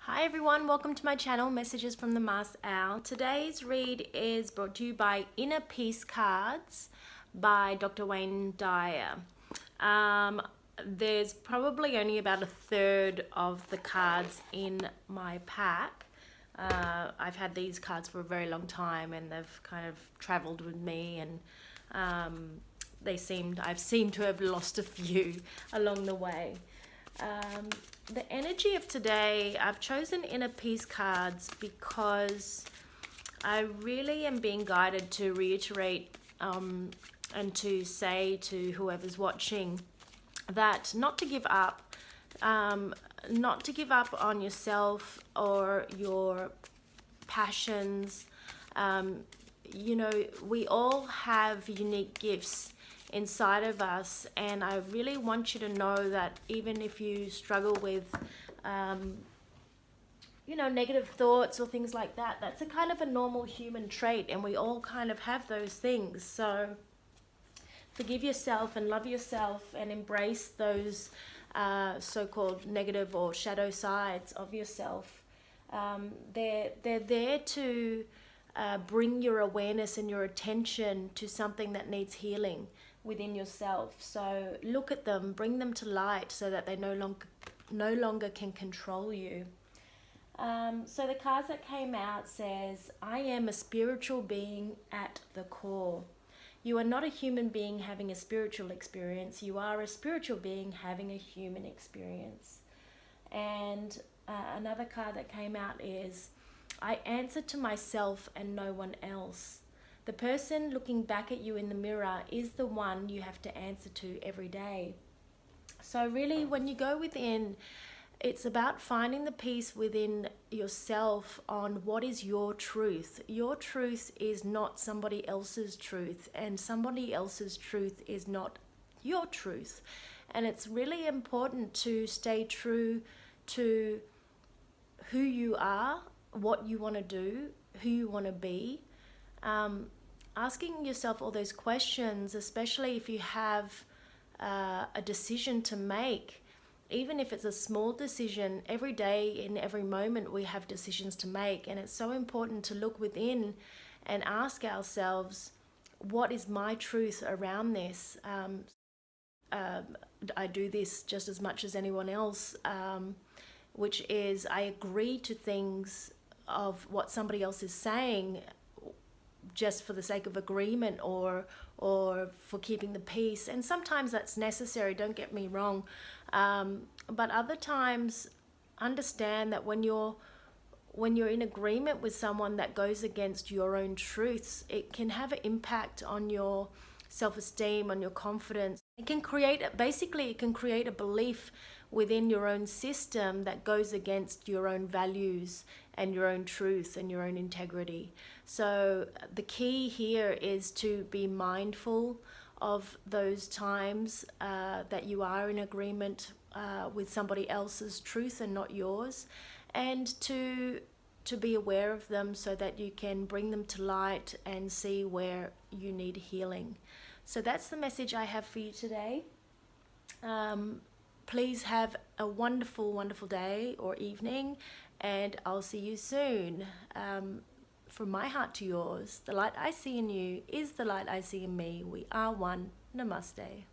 Hi everyone, welcome to my channel, Messages from the Mars Owl. Today's read is brought to you by Inner Peace Cards by Dr. Wayne Dyer. There's probably only about a third of the cards in my pack. I've had these cards for a very long time and they've kind of traveled with me, and I've seemed to have lost a few along the way. The energy of today, I've chosen Inner Peace cards because I really am being guided to reiterate and to say to whoever's watching that not to give up on yourself or your passions. We all have unique gifts inside of us, and I really want you to know that even if you struggle with negative thoughts or things like that, that's a kind of a normal human trait, and we all kind of have those things. So forgive yourself and love yourself and embrace those so-called negative or shadow sides of yourself. They're there to bring your awareness and your attention to something that needs healing within yourself. So look at them, bring them to light so that they no longer can control you. So the cards that came out says, I am a spiritual being at the core. You are not a human being having a spiritual experience. You are a spiritual being having a human experience. And another card that came out is, I answer to myself and no one else. The person looking back at you in the mirror is the one you have to answer to every day. So really, when you go within, it's about finding the peace within yourself on what is your truth. Your truth is not somebody else's truth, and somebody else's truth is not your truth. And it's really important to stay true to who you are, what you want to do, who you want to be. Asking yourself all those questions, especially if you have a decision to make, even if it's a small decision. Every day, in every moment, we have decisions to make, and it's so important to look within and ask ourselves, what is my truth around this? I do this just as much as anyone else, which is I agree to things of what somebody else is saying just for the sake of agreement or for keeping the peace. And sometimes that's necessary, don't get me wrong, but other times understand that when you're in agreement with someone that goes against your own truths, it can have an impact on your self-esteem, on your confidence. It can create a belief within your own system that goes against your own values and your own truth and your own integrity. So the key here is to be mindful of those times that you are in agreement with somebody else's truth and not yours, and to be aware of them so that you can bring them to light and see where you need healing. So that's the message I have for you today. Please have a wonderful, wonderful day or evening, and I'll see you soon. From my heart to yours, the light I see in you is the light I see in me. We are one. Namaste.